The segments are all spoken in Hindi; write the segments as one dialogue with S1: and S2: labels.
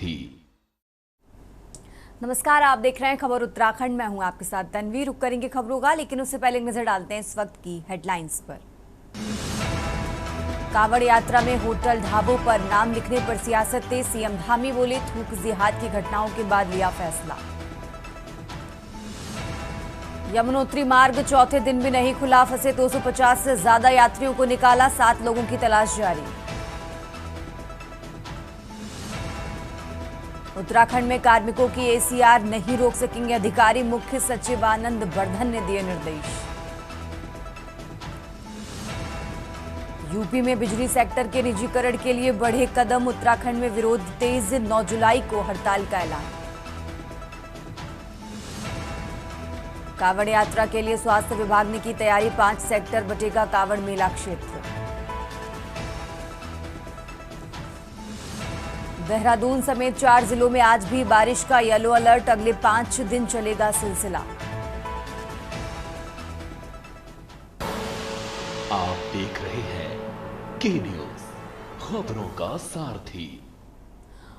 S1: थी।
S2: नमस्कार, आप देख रहे हैं खबर उत्तराखंड। मैं हूं आपके साथ तन्वी। रुक करेंगे खबरों का, लेकिन उससे पहले नजर डालते हैं इस वक्त की हेडलाइंस पर। कांवड़ यात्रा में होटल ढाबों पर नाम लिखने पर सियासत तेज। सीएम धामी बोले, थूक जिहाद की घटनाओं के बाद लिया फैसला। यमुनोत्री मार्ग चौथे दिन भी नहीं खुला। फंसे 250 से ज्यादा यात्रियों को निकाला। 7 लोगों की तलाश जारी। उत्तराखंड में कार्मिकों की एसीआर नहीं रोक सकेंगे अधिकारी। मुख्य सचिव आनंद वर्धन ने दिए निर्देश। यूपी में बिजली सेक्टर के निजीकरण के लिए बढ़े कदम। उत्तराखंड में विरोध तेज। 9 जुलाई को हड़ताल का ऐलान। कांवड़ यात्रा के लिए स्वास्थ्य विभाग ने की तैयारी। 5 सेक्टर बटेगा कांवड़ मेला क्षेत्र। देहरादून समेत 4 जिलों में आज भी बारिश का येलो अलर्ट। अगले 5 दिन चलेगा सिलसिला।
S1: आप देख रहे हैं के न्यूज, खबरों का सारथी।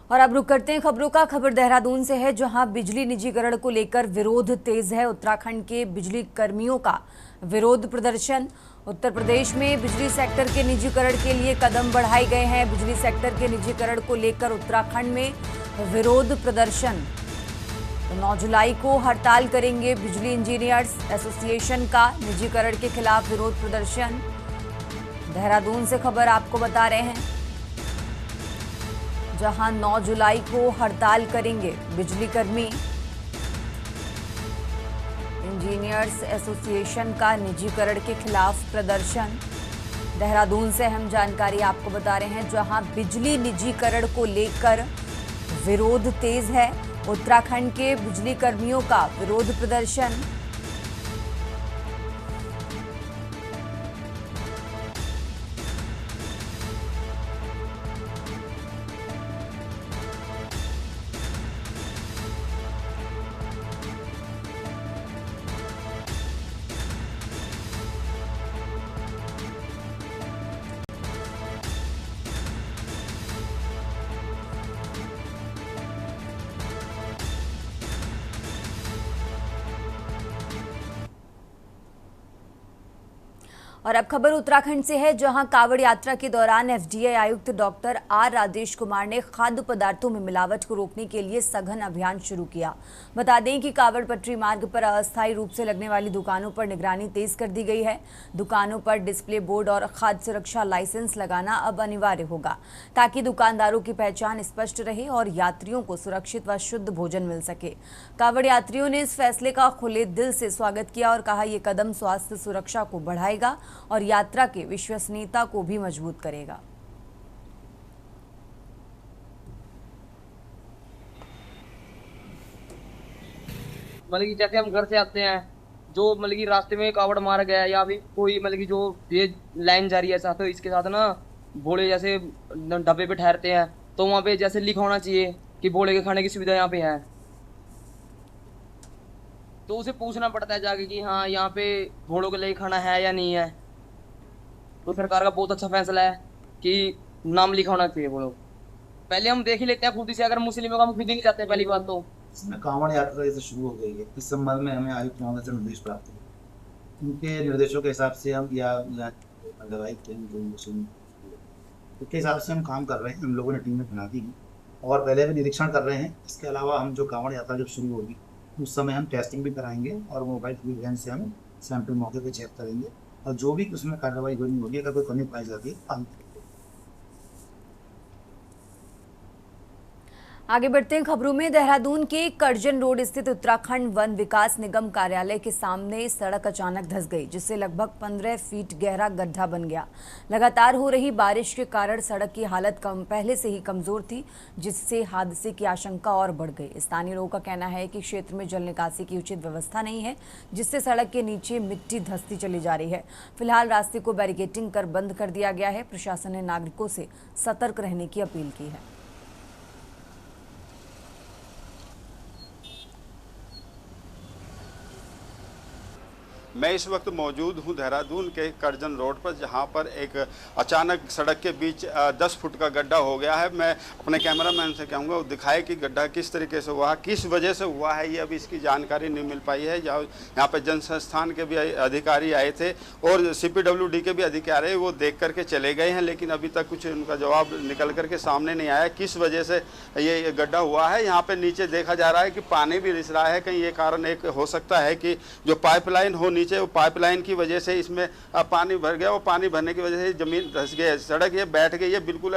S2: और अब रुक करते हैं खबरों का। खबर देहरादून से है, जहां बिजली निजीकरण को लेकर विरोध तेज है। उत्तराखंड के बिजली कर्मियों का विरोध प्रदर्शन। उत्तर प्रदेश में बिजली सेक्टर के निजीकरण के लिए कदम बढ़ाए गए हैं। बिजली सेक्टर के निजीकरण को लेकर उत्तराखंड में विरोध प्रदर्शन। 9 जुलाई को हड़ताल करेंगे बिजली इंजीनियर्स एसोसिएशन का। निजीकरण के खिलाफ विरोध प्रदर्शन। देहरादून से खबर आपको बता रहे हैं, जहां 9 जुलाई को हड़ताल करेंगे बिजली कर्मी। इंजीनियर्स एसोसिएशन का निजीकरण के खिलाफ प्रदर्शन। देहरादून से अहम जानकारी आपको बता रहे हैं, जहां बिजली निजीकरण को लेकर विरोध तेज है। उत्तराखंड के बिजली कर्मियों का विरोध प्रदर्शन। और अब खबर उत्तराखंड से है, जहां कांवड़ यात्रा के दौरान एफडीए आयुक्त डॉक्टर आर राजेश कुमार ने खाद्य पदार्थों में मिलावट को रोकने के लिए सघन अभियान शुरू किया। बता दें कि कांवड़ पटरी मार्ग पर अस्थायी रूप से लगने वाली दुकानों पर निगरानी तेज कर दी गई है। दुकानों पर डिस्प्ले बोर्ड और खाद्य सुरक्षा लाइसेंस लगाना अब अनिवार्य होगा, ताकि दुकानदारों की पहचान स्पष्ट रहे और यात्रियों को सुरक्षित व शुद्ध भोजन मिल सके। कांवड़ यात्रियों ने इस फैसले का खुले दिल से स्वागत किया और कहा, यह कदम स्वास्थ्य सुरक्षा को बढ़ाएगा और यात्रा की विश्वसनीयता को भी मजबूत करेगा।
S3: मतलब कि जैसे हम घर से आते हैं, जो मतलब कि रास्ते में कावड़ मार गया या फिर कोई मतलब कि जो ये लाइन जा रही है साथ, तो इसके साथ ना भोले जैसे ढाबे पे ठहरते हैं, तो वहाँ पे जैसे लिखा होना चाहिए कि भोले के खाने की सुविधा यहाँ पे है। तो उसे पूछना पड़ता है जाके कि हाँ यहाँ पे घोड़ों के लिए खाना है या नहीं है। तो सरकार का बहुत अच्छा फैसला है कि नाम लिखा होना चाहिए। वो लोग पहले हम देख ही लेते हैं खुद से, अगर मुस्लिमों का हम खुद ही नहीं जाते पहली बात तो।
S4: इसमें कांवड़ यात्रा जैसे शुरू हो गई है, इस संबंध में हमें आयुक्त महोदय से निर्देश प्राप्त हुए। उनके निर्देशों के हिसाब से हम या उसके हिसाब से हम काम कर रहे हैं। हम लोगों ने टीमें बना दी हैं और पहले भी निरीक्षण कर रहे हैं। इसके अलावा हम जो कांवड़ यात्रा जब शुरू होगी उस समय हम टेस्टिंग भी कराएंगे और मोबाइल वैन से हम सैंपल मौके पर चेक करेंगे और जो भी उसमें कार्रवाई होनी होगी, अगर कोई कमी पाई जाती है हम।
S2: आगे बढ़ते हैं खबरों में। देहरादून के करजन रोड स्थित उत्तराखंड वन विकास निगम कार्यालय के सामने सड़क अचानक धंस गई, जिससे लगभग 15 फीट गहरा गड्ढा बन गया। लगातार हो रही बारिश के कारण सड़क की हालत पहले से ही कमजोर थी, जिससे हादसे की आशंका और बढ़ गई। स्थानीय लोगों का कहना है कि क्षेत्र में जल निकासी की उचित व्यवस्था नहीं है, जिससे सड़क के नीचे मिट्टी धंसती चली जा रही है। फिलहाल रास्ते को बैरिकेटिंग कर बंद कर दिया गया है। प्रशासन ने नागरिकों से सतर्क रहने की अपील की है।
S5: मैं इस वक्त मौजूद हूं देहरादून के करजन रोड पर, जहां पर एक अचानक सड़क के बीच 10 फुट का गड्ढा हो गया है। मैं अपने कैमरामैन से कहूँगा वो दिखाए कि गड्ढा किस तरीके से हुआ, किस वजह से हुआ है। ये अभी इसकी जानकारी नहीं मिल पाई है। यहाँ पर जन संस्थान के भी अधिकारी आए थे और CPWD के भी अधिकारी वो देख करके चले गए हैं, लेकिन अभी तक कुछ उनका जवाब निकल करके सामने नहीं आया किस वजह से ये गड्ढा हुआ है। यहाँ पे नीचे देखा जा रहा है कि पानी भी रिस रहा है। कहीं ये कारण एक हो सकता है कि जो पाइपलाइन हो नीचे, वो पाइपलाइन की वजह से इसमें पानी भर गया। वो पानी भरने की वजह से ज़मीन धंस गई, सड़क ये बैठ गई है बिल्कुल।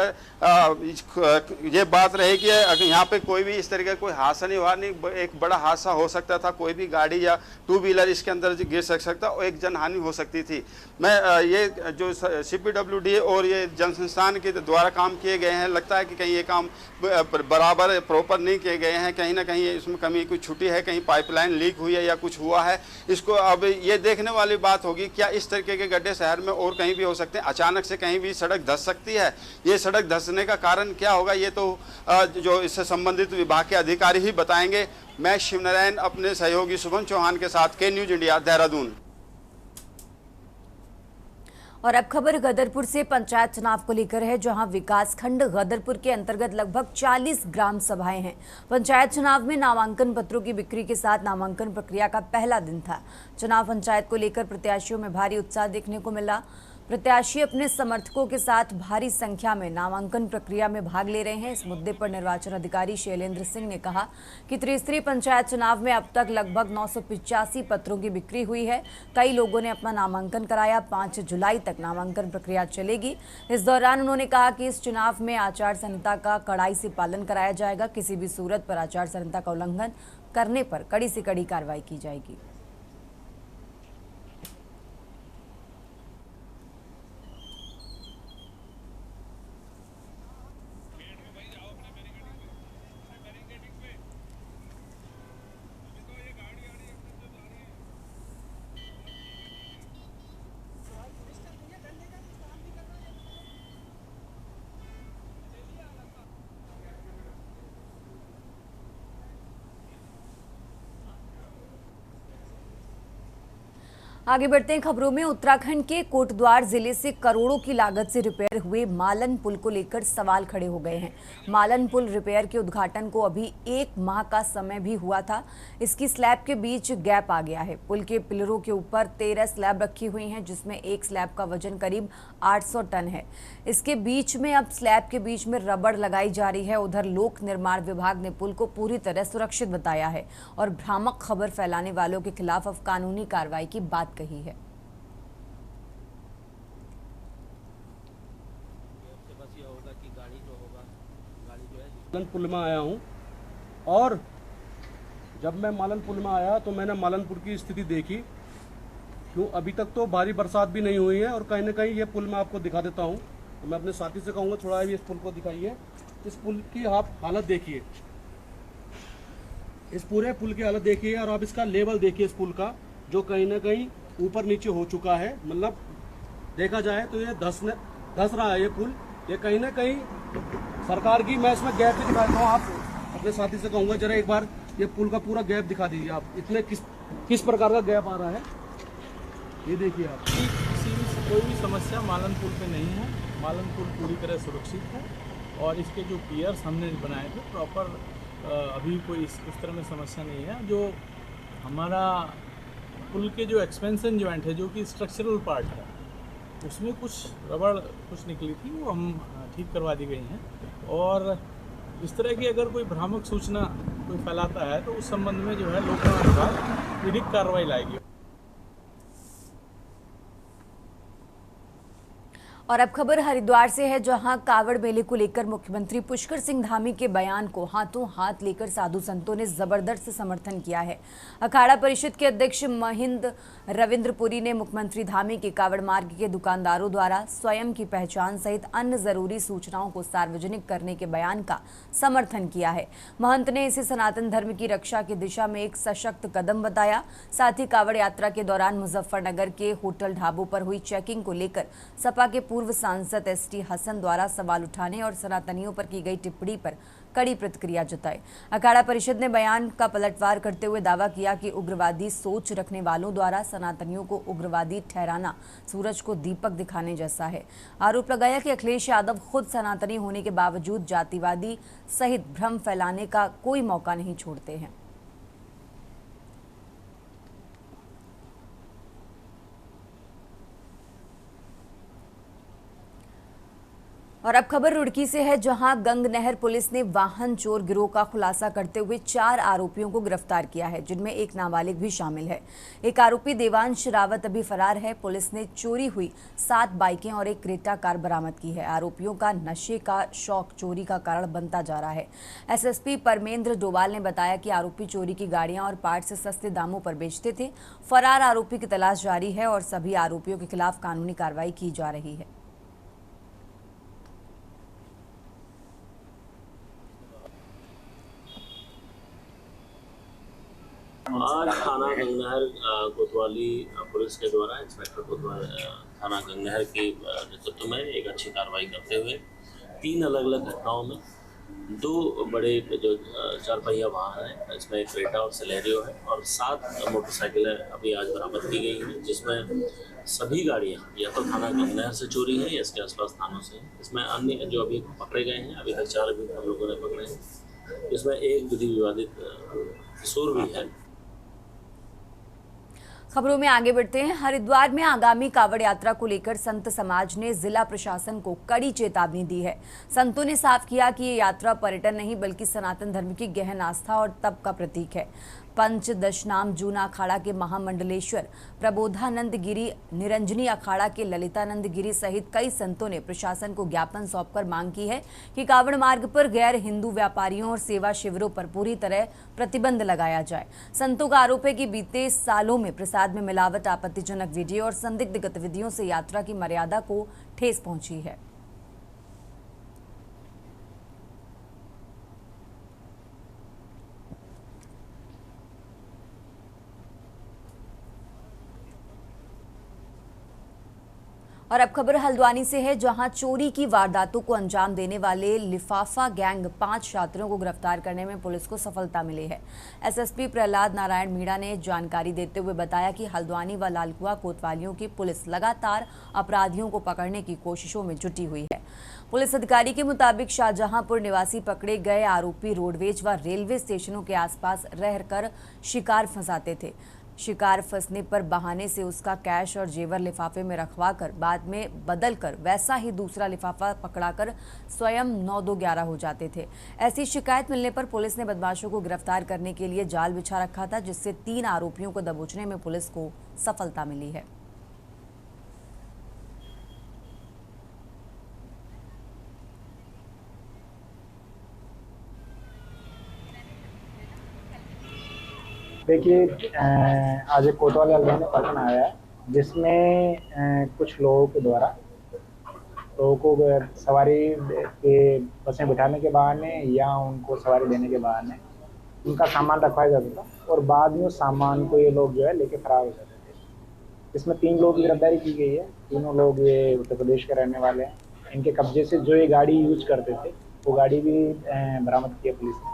S5: ये बात रही कि यहाँ पे कोई भी इस तरह का कोई हादसा नहीं हुआ, नहीं एक बड़ा हादसा हो सकता था। कोई भी गाड़ी या 2 व्हीलर इसके अंदर गिर सकता और एक जनहानि हो सकती थी। मैं ये जो CPWD और ये जन संस्थान के द्वारा काम किए गए हैं, लगता है कि कहीं ये काम बराबर प्रॉपर नहीं किए गए हैं। कहीं ना कहीं इसमें कमी कुछ छुटी है, कहीं पाइपलाइन लीक हुई है या कुछ हुआ है। इसको अब ये देखने वाली बात होगी क्या इस तरीके के गड्ढे शहर में और कहीं भी हो सकते हैं। अचानक से कहीं भी सड़क धंस सकती है। ये सड़क धंसने का कारण क्या होगा, ये तो जो इससे संबंधित विभाग के अधिकारी ही बताएंगे। मैं शिवनारायण अपने सहयोगी शुभम चौहान के साथ के न्यूज इंडिया देहरादून।
S2: और अब खबर गदरपुर से पंचायत चुनाव को लेकर है, जहां विकासखंड गदरपुर के अंतर्गत लगभग 40 ग्राम सभाएं हैं। पंचायत चुनाव में नामांकन पत्रों की बिक्री के साथ नामांकन प्रक्रिया का पहला दिन था। चुनाव पंचायत को लेकर प्रत्याशियों में भारी उत्साह देखने को मिला। प्रत्याशी अपने समर्थकों के साथ भारी संख्या में नामांकन प्रक्रिया में भाग ले रहे हैं। इस मुद्दे पर निर्वाचन अधिकारी शैलेंद्र सिंह ने कहा कि त्रिस्तरीय पंचायत चुनाव में अब तक लगभग 985 पत्रों की बिक्री हुई है। कई लोगों ने अपना नामांकन कराया। 5 जुलाई तक नामांकन प्रक्रिया चलेगी। इस दौरान उन्होंने कहा कि इस चुनाव में आचार संहिता का कड़ाई से पालन कराया जाएगा। किसी भी सूरत पर आचार संहिता का उल्लंघन करने पर कड़ी से कड़ी कार्रवाई की जाएगी। आगे बढ़ते हैं खबरों में। उत्तराखंड के कोटद्वार जिले से करोड़ों की लागत से रिपेयर हुए मालन पुल को लेकर सवाल खड़े हो गए हैं। मालन पुल रिपेयर के उद्घाटन को अभी 1 माह का समय भी हुआ था। इसकी स्लैब के बीच गैप आ गया है। पुल के पिलरों के ऊपर 13 स्लैब रखी हुई हैं, जिसमें एक स्लैब का वजन करीब 800 टन है। इसके बीच में अब स्लैब के बीच में रबड़ लगाई जा रही है। उधर लोक निर्माण विभाग ने पुल को पूरी तरह सुरक्षित बताया है और भ्रामक खबर फैलाने वालों के खिलाफ अब कानूनी कार्रवाई की बात कही है।
S6: मालन पुल में आया हूँ और जब मैं मालन पुल में आया तो मैंने मालन पुल की स्थिति देखी। क्यों अभी तक तो भारी बरसात भी नहीं हुई है और कहीं ना कहीं ये पुल मैं आपको दिखा देता हूँ। तो मैं अपने साथी से कहूँगा थोड़ा भी इस पुल को दिखाइए। इस पुल की आप हालत देखिए, इस पूरे पुल की हालत देखिए और आप इसका लेवल देखिए इस पुल का, जो कहीं ना कहीं ऊपर नीचे हो चुका है। मतलब देखा जाए तो ये धस रहा है ये पुल। ये कहीं ना कहीं सरकार की, मैं इसमें गैप भी दिखाता हूँ। आप अपने साथी से कहूँगा जरा एक बार ये पुल का पूरा गैप दिखा दीजिए आप। इतने किस प्रकार का गैप आ रहा है ये देखिए आप।
S7: कोई भी समस्या मालन पुल पे नहीं है। मालन पुल पूरी तरह सुरक्षित है और इसके जो पियर्स हमने बनाए थे प्रॉपर, अभी कोई उस तरह में समस्या नहीं है। जो हमारा पुल के जो एक्सपेंशन जॉइंट है, जो कि स्ट्रक्चरल पार्ट है, उसमें कुछ रबड़ निकली थी, वो हम ठीक करवा दी गई हैं। और इस तरह की अगर कोई भ्रामक सूचना कोई फैलाता है तो उस संबंध में जो है लोक निर्माण विभाग विधिक कार्रवाई लाएगी।
S2: और अब खबर हरिद्वार से है, जहां कावड़ मेले को लेकर मुख्यमंत्री पुष्कर सिंह धामी के बयान को हाथों हाथ लेकर साधु संतों ने जबरदस्त समर्थन किया है। अखाड़ा परिषद के अध्यक्ष महिंद रविंद्रपुरी ने मुख्यमंत्री धामी के कावड़ मार्ग के दुकानदारों द्वारा स्वयं की पहचान सहित अन्य जरूरी सूचनाओं को सार्वजनिक करने के बयान का समर्थन किया है। महंत ने इसे सनातन धर्म की रक्षा की दिशा में एक सशक्त कदम बताया। साथ ही कावड़ यात्रा के दौरान मुजफ्फरनगर के होटल ढाबों पर हुई चेकिंग को लेकर सपा के पूर्व सांसद ST हसन द्वारा सवाल उठाने और सनातनियों पर की गई टिप्पणी पर कड़ी प्रतिक्रिया जताई। अखाड़ा परिषद ने बयान का पलटवार करते हुए दावा किया कि उग्रवादी सोच रखने वालों द्वारा सनातनियों को उग्रवादी ठहराना सूरज को दीपक दिखाने जैसा है। आरोप लगाया कि अखिलेश यादव खुद सनातनी होने के बावजूद जातिवादी सहित भ्रम फैलाने का कोई मौका नहीं छोड़ते हैं। और अब खबर रुड़की से है, जहां गंगनहर पुलिस ने वाहन चोर गिरोह का खुलासा करते हुए 4 आरोपियों को गिरफ्तार किया है, जिनमें एक नाबालिग भी शामिल है। एक आरोपी देवांश रावत अभी फरार है। पुलिस ने चोरी हुई 7 बाइकें और एक क्रेटा कार बरामद की है। आरोपियों का नशे का शौक चोरी का कारण बनता जा रहा है। एसएसपी परमेंद्र डोवाल ने बताया कि आरोपी चोरी की गाड़ियां और पार्ट से सस्ते दामों पर बेचते थे। फरार आरोपी की तलाश जारी है और सभी आरोपियों के खिलाफ कानूनी कार्रवाई की जा रही है।
S8: आज थाना गंगनहर कोतवाली पुलिस के द्वारा इंस्पेक्टर कोतवाली थाना गंगनहर के नेतृत्व में एक अच्छी कार्रवाई करते हुए 3 अलग अलग घटनाओं में 2 बड़े जो 4 पहिया वाहन है, इसमें एक क्रेटा और सेलेरियो है, और 7 मोटरसाइकिलें अभी आज बरामद की गई हैं, जिसमें सभी गाड़ियां या तो थाना गंगनहर से चोरी है या इसके आसपास थानों से। इसमें अन्य जो अभी पकड़े गए हैं, अभी तक 4 अभी हम लोगों ने पकड़े हैं, इसमें एक विधि विवादित किशोर भी है।
S2: खबरों में आगे बढ़ते हैं। हरिद्वार में आगामी कावड़ यात्रा को लेकर संत समाज ने जिला प्रशासन को कड़ी चेतावनी दी है। संतों ने साफ किया कि ये यात्रा पर्यटन नहीं बल्कि सनातन धर्म की गहन आस्था और तप का प्रतीक है। पंचदशनाम जूना अखाड़ा के महामंडलेश्वर प्रबोधानंद गिरी, निरंजनी अखाड़ा के ललितानंद गिरी सहित कई संतों ने प्रशासन को ज्ञापन सौंपकर मांग की है कि कावड़ मार्ग पर गैर हिंदू व्यापारियों और सेवा शिविरों पर पूरी तरह प्रतिबंध लगाया जाए। संतों का आरोप है कि बीते सालों में प्रसाद में मिलावट, आपत्तिजनक वीडियो और संदिग्ध गतिविधियों से यात्रा की मर्यादा को ठेस पहुंची है। और अब खबर हल्द्वानी से है, जहां चोरी की वारदातों को अंजाम देने वाले लिफाफा गैंग 5 छात्रों को गिरफ्तार करने में पुलिस को सफलता मिली है। एसएसपी प्रहलाद नारायण मीणा ने जानकारी देते हुए बताया कि हल्द्वानी व लालकुआ कोतवालियों की पुलिस लगातार अपराधियों को पकड़ने की कोशिशों में जुटी हुई है। पुलिस अधिकारी के मुताबिक शाहजहांपुर निवासी पकड़े गए आरोपी रोडवेज व रेलवे स्टेशनों के आसपास रहकर शिकार फंसाते थे। शिकार फंसने पर बहाने से उसका कैश और जेवर लिफाफे में रखवाकर बाद में बदलकर वैसा ही दूसरा लिफाफा पकड़ाकर स्वयं 9-2-11 हो जाते थे। ऐसी शिकायत मिलने पर पुलिस ने बदमाशों को गिरफ्तार करने के लिए जाल बिछा रखा था, जिससे 3 आरोपियों को दबोचने में पुलिस को सफलता मिली है।
S9: देखिए, आज एक कोतवाली हल्द्वानी प्रकरण आया है, जिसमें कुछ लोगों के द्वारा लोगों को सवारी के बसें बिठाने के बहाने या उनको सवारी देने के बहाने उनका सामान रखवाया जाता था और बाद में उस सामान को ये लोग जो है लेके फरार हो जाते थे। इसमें 3 लोगों की गिरफ्तारी की गई है। तीनों लोग ये उत्तर प्रदेश के रहने वाले हैं। इनके कब्जे से जो ये गाड़ी यूज करते थे वो गाड़ी भी बरामद की है पुलिस ने।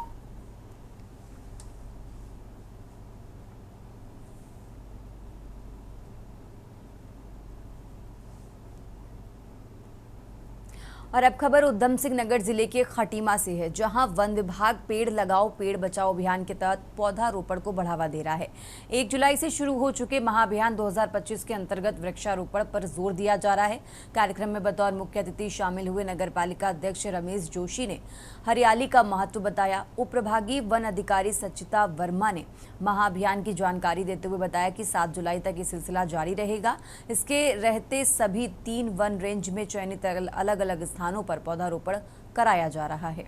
S2: और अब खबर उधम सिंह नगर जिले के खटीमा से है, जहां वन विभाग पेड़ लगाओ पेड़ बचाओ अभियान के तहत पौधारोपण को बढ़ावा दे रहा है। 1 जुलाई से शुरू हो चुके महाअभियान 2025 के अंतर्गत वृक्षारोपण पर जोर दिया जा रहा है। कार्यक्रम में बतौर मुख्य अतिथि शामिल हुए नगरपालिका अध्यक्ष रमेश जोशी ने हरियाली का महत्व बताया। उप प्रभागीय वन अधिकारी सचिता वर्मा ने महाअभियान की जानकारी देते हुए बताया कि 7 जुलाई तक ये सिलसिला जारी रहेगा। इसके रहते सभी 3 वन रेंज में चयनित अलग अलग स्थानों पर पौधारोपण कराया जा रहा है।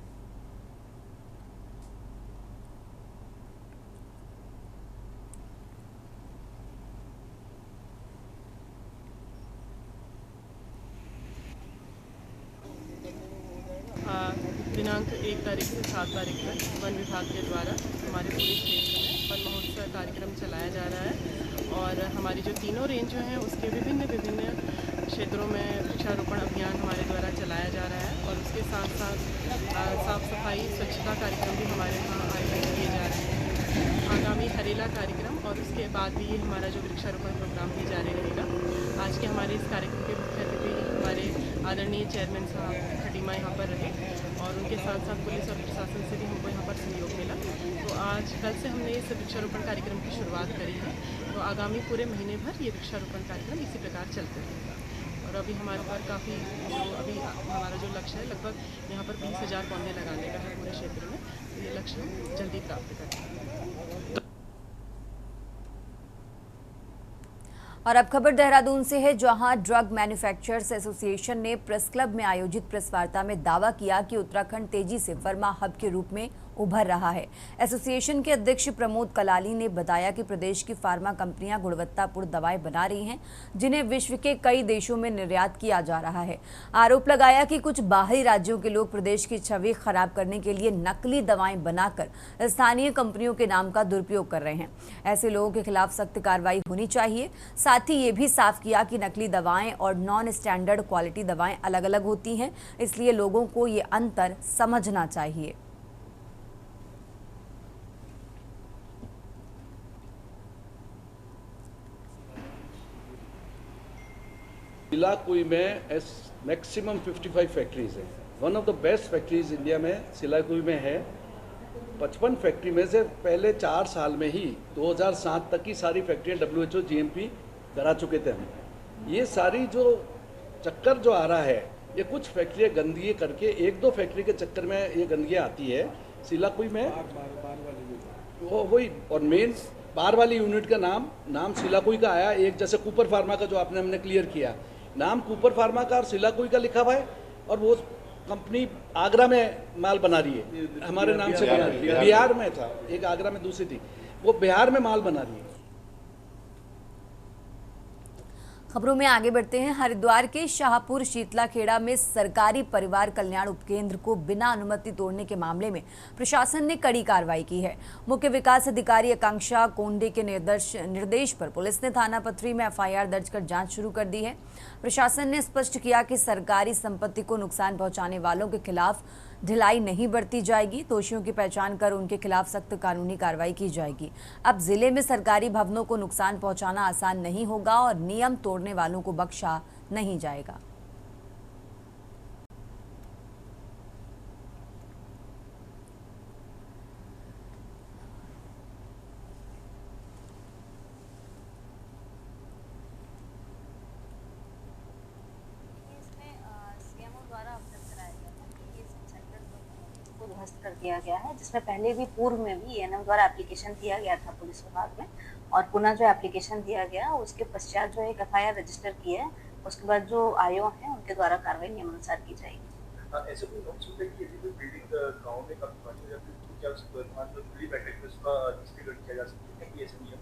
S10: दिनांक 1 तारीख से 7 तारीख तक वन विभाग के द्वारा हमारे पूरे क्षेत्र में वन महोत्सव कार्यक्रम चलाया जा रहा है और हमारी जो तीनों रेंज हैं उसके विभिन्न क्षेत्रों में वृक्षारोपण अभियान हमारे द्वारा चलाया जा रहा है और उसके साथ साथ साफ सफाई स्वच्छता कार्यक्रम भी हमारे यहाँ आयोजित किए जा रहे हैं। आगामी हरेला कार्यक्रम और उसके बाद भी ये हमारा जो वृक्षारोपण प्रोग्राम भी जारी रहेगा। आज के हमारे इस कार्यक्रम के मुख्य अतिथि हमारे आदरणीय चेयरमैन साहब खटीमा यहाँ पर रहे और उनके साथ साथ पुलिस और प्रशासन से भी हमको यहाँ पर सहयोग मिला। तो आज कल से हमने इस वृक्षारोपण कार्यक्रम की शुरुआत करी है, तो आगामी पूरे महीने भर ये वृक्षारोपण कार्यक्रम इसी प्रकार चलते रहेगा। और अभी हमारे पर काफ़ी अभी हमारा जो लक्ष्य है लगभग यहाँ पर 20,000 पौधे लगाने का है पूरे क्षेत्र में, तो ये लक्ष्य हम जल्दी प्राप्त करेंगे।
S2: और अब खबर देहरादून से है, जहां ड्रग मैन्युफैक्चरर्स एसोसिएशन ने प्रेस क्लब में आयोजित प्रेस वार्ता में दावा किया कि उत्तराखंड तेजी से फार्मा हब के रूप में उभर रहा है। एसोसिएशन के अध्यक्ष प्रमोद कलाली ने बताया कि प्रदेश की फार्मा कंपनियां गुणवत्तापूर्ण दवाएं बना रही हैं, जिन्हें विश्व के कई देशों में निर्यात किया जा रहा है। आरोप लगाया कि कुछ बाहरी राज्यों के लोग प्रदेश की छवि खराब करने के लिए नकली दवाएं बनाकर स्थानीय कंपनियों के नाम का दुरुपयोग कर रहे हैं। ऐसे लोगों के खिलाफ सख्त कार्रवाई होनी चाहिए। साथ ही ये भी साफ किया कि नकली दवाएं और नॉन स्टैंडर्ड क्वालिटी दवाएं अलग अलग होती हैं, इसलिए लोगों को ये अंतर समझना चाहिए।
S11: सिलाकुई में मैक्सिमम 55 फैक्ट्रीज हैं। One of the best factories India में सिलाकुई में है। 55 फैक्ट्री में से पहले 4 साल में ही 2007 तक की सारी फैक्ट्रियाँ WHO GMP करा चुके थे हम। ये सारी जो चक्कर जो आ रहा है, ये कुछ फैक्ट्रियाँ गंदगी करके 1-2 फैक्ट्री के चक्कर में ये गंदगी आती है। सिलाकुई में वो वही, और मेन बार वाली यूनिट का नाम सिलाकुई का आया। एक जैसे कूपर फार्मा का जो हमने क्लियर किया, नाम कूपर फार्मा का और सिलाकुई का लिखा हुआ है, और वो कंपनी आगरा में माल बना रही है, हमारे नाम से बना रही है। बिहार में था एक, आगरा में दूसरी थी, वो बिहार में माल बना रही है।
S2: खबरों में आगे बढ़ते हैं। हरिद्वार के शाहपुर शीतलाखेड़ा में सरकारी परिवार कल्याण उपकेंद्र को बिना अनुमति तोड़ने के मामले में प्रशासन ने कड़ी कार्रवाई की है। मुख्य विकास अधिकारी आकांक्षा कोंडे के निर्देश पर पुलिस ने थाना पथरी में FIR दर्ज कर जांच शुरू कर दी है। प्रशासन ने स्पष्ट किया कि सरकारी संपत्ति को नुकसान पहुंचाने वालों के खिलाफ ढिलाई नहीं बरती जाएगी। दोषियों की पहचान कर उनके खिलाफ सख्त कानूनी कार्रवाई की जाएगी। अब जिले में सरकारी भवनों को नुकसान पहुंचाना आसान नहीं होगा और नियम तोड़ने वालों को बख्शा नहीं जाएगा।
S12: कर दिया गया है, जिसमें पहले भी पूर्व में भी ANM द्वारा एप्लीकेशन दिया गया था पुलिस विभाग में, और पुनः जो एप्लीकेशन दिया गया उसके पश्चात जो एक FIR रजिस्टर की है, उसके बाद जो आयोग हैं उनके द्वारा कार्रवाई नियमानुसार की जाएगी।
S13: ऐसे कोई बिल्डिंग गांव में कभी बनी जाती है तो क्या पूरी बैठक में उसका रजिस्ट्रेशन किया जा सकता है?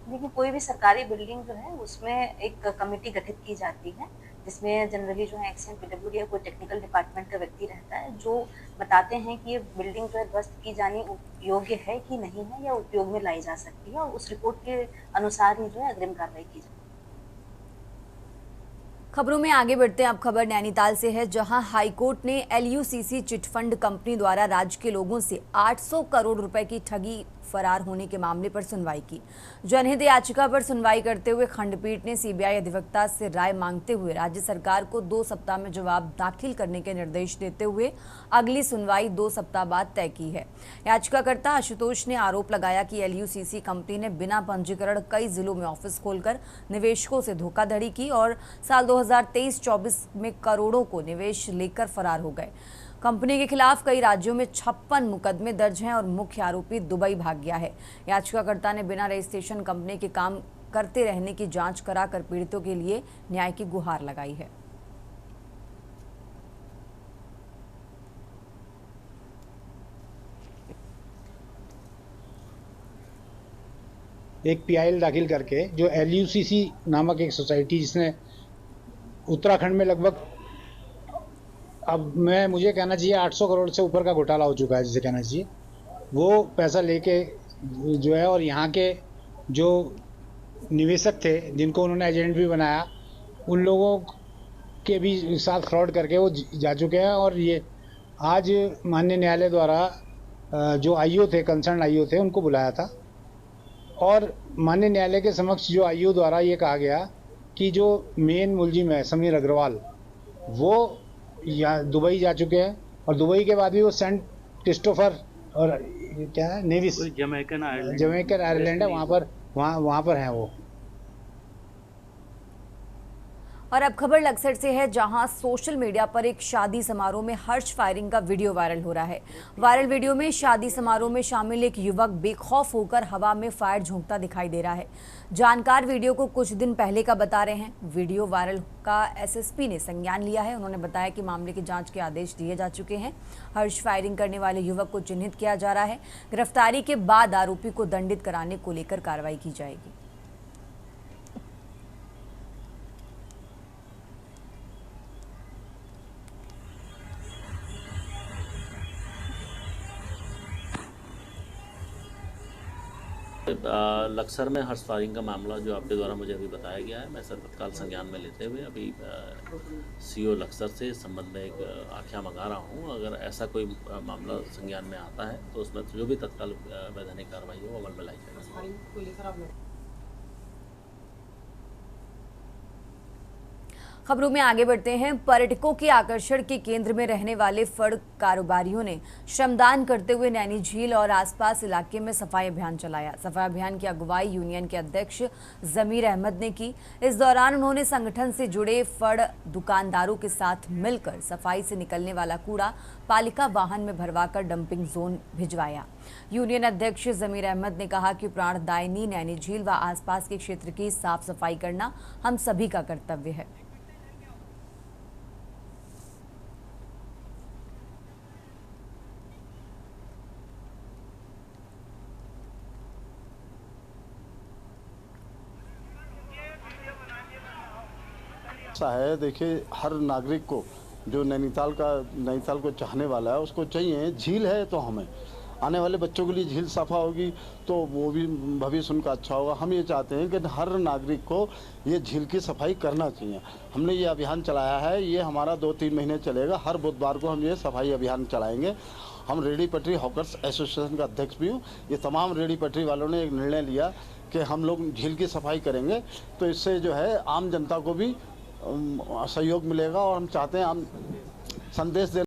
S12: देखिए, कोई भी सरकारी बिल्डिंग जो है उसमें एक कमेटी गठित की जाती है, जिसमें जनरली जो है एक्शन PWD या कोई टेक्निकल डिपार्टमेंट का व्यक्ति रहता है, जो बताते हैं कि ये बिल्डिंग जो है ध्वस्त की जानी योग्य है कि नहीं है, या उपयोग में लाई जा सकती है, और उस रिपोर्ट के अनुसार ही जो है अग्रिम कार्रवाई की जाए।
S2: खबरों में आगे बढ़ते हैं। अब खबर नैनीताल से है, जहां हाईकोर्ट ने LUCC चिटफंड कंपनी द्वारा राज्य के लोगों से 800 करोड़ रुपए की ठगी फरार होने के मामले पर सुनवाई की। जनहित याचिका पर सुनवाई करते हुए खंडपीठ ने CBI अधिवक्ता से राय मांगते हुए राज्य सरकार को 2 सप्ताह में जवाब दाखिल करने के निर्देश देते हुए अगली सुनवाई 2 सप्ताह बाद तय की है। याचिकाकर्ता आशुतोष ने आरोप लगाया कि LUCC कंपनी ने बिना पंजीकरण कई जिलों में ऑफिस खोलकर निवेशकों से धोखाधड़ी की और साल 2023-24 में करोड़ों को निवेश लेकर फरार हो गए। कंपनी के खिलाफ कई राज्यों में 56 मुकदमे दर्ज हैं और मुख्य आरोपी दुबई भाग गया है। याचिकाकर्ता ने बिना रजिस्ट्रेशन कंपनी के काम करते रहने की जांच कराकर पीड़ितों के लिए न्याय की गुहार लगाई है।
S14: एक PIL दाखिल करके, जो LUCC नामक एक सोसाइटी जिसने उत्तराखंड में लगभग, अब मुझे कहना चाहिए 800 करोड़ से ऊपर का घोटाला हो चुका है, जिसे कहना चाहिए, वो पैसा लेके जो है, और यहाँ के जो निवेशक थे जिनको उन्होंने एजेंट भी बनाया, उन लोगों के भी साथ फ्रॉड करके वो जा चुके हैं। और ये आज माननीय न्यायालय द्वारा जो आईओ थे, कंसर्न आईओ थे, उनको बुलाया था और माननीय न्यायालय के समक्ष जो आईओ द्वारा ये कहा गया कि जो मेन मुलजिम है समीर अग्रवाल, वो यहाँ दुबई जा चुके हैं और दुबई के बाद भी वो सेंट क्रिस्टोफर और क्या है नेविस, जमैकन आयरलैंड है, वहाँ पर हैं वो।
S2: और अब खबर लक्सर से है, जहां सोशल मीडिया पर एक शादी समारोह में हर्ष फायरिंग का वीडियो वायरल हो रहा है। वायरल वीडियो में शादी समारोह में शामिल एक युवक बेखौफ होकर हवा में फायर झोंकता दिखाई दे रहा है। जानकार वीडियो को कुछ दिन पहले का बता रहे हैं। वीडियो वायरल का एसएसपी ने संज्ञान लिया है। उन्होंने बताया कि मामले की जांच के आदेश दिए जा चुके हैं। हर्ष फायरिंग करने वाले युवक को चिन्हित किया जा रहा है। गिरफ्तारी के बाद आरोपी को दंडित कराने को लेकर कार्रवाई की जाएगी।
S8: लक्सर में हर्ष फायरिंग का मामला जो आपके द्वारा मुझे अभी बताया गया है, मैं सर तत्काल संज्ञान में लेते हुए अभी सीओ लक्सर से इस संबंध में एक आख्या मंगा रहा हूँ। अगर ऐसा कोई मामला संज्ञान में आता है तो उसमें जो भी तत्काल वैधानिक कार्रवाई हो अमल में लाई जाएगी।
S2: खबरों में आगे बढ़ते हैं। पर्यटकों के आकर्षण के केंद्र में रहने वाले फड़ कारोबारियों ने श्रमदान करते हुए नैनी झील और आसपास इलाके में सफाई अभियान चलाया। सफाई अभियान की अगुवाई यूनियन के अध्यक्ष जमीर अहमद ने की। इस दौरान उन्होंने संगठन से जुड़े फड़ दुकानदारों के साथ मिलकर सफाई से निकलने वाला कूड़ा पालिका वाहन में भरवाकर डंपिंग जोन भिजवाया। यूनियन अध्यक्ष जमीर अहमद ने कहा कि प्राणदायिनी नैनी झील व आसपास के क्षेत्र की साफ सफाई करना हम सभी का कर्तव्य है।
S15: है देखिए, हर नागरिक को जो नैनीताल को चाहने वाला है उसको चाहिए। झील है तो हमें आने वाले बच्चों के लिए झील साफा होगी तो वो भी भविष्य उनका अच्छा होगा। हम ये चाहते हैं कि हर नागरिक को ये झील की सफाई करना चाहिए। हमने ये अभियान चलाया है, ये हमारा 2-3 महीने चलेगा। हर बुधवार को हम ये सफाई अभियान चलाएंगे। हम रेडी पटरी हॉकर्स एसोसिएशन का अध्यक्ष भी हूँ। ये तमाम रेडी पटरी वालों ने एक निर्णय लिया कि हम लोग झील की सफाई करेंगे, तो इससे जो है आम जनता को भी सहयोग मिलेगा। और हम चाहते हैं हम संदेश देना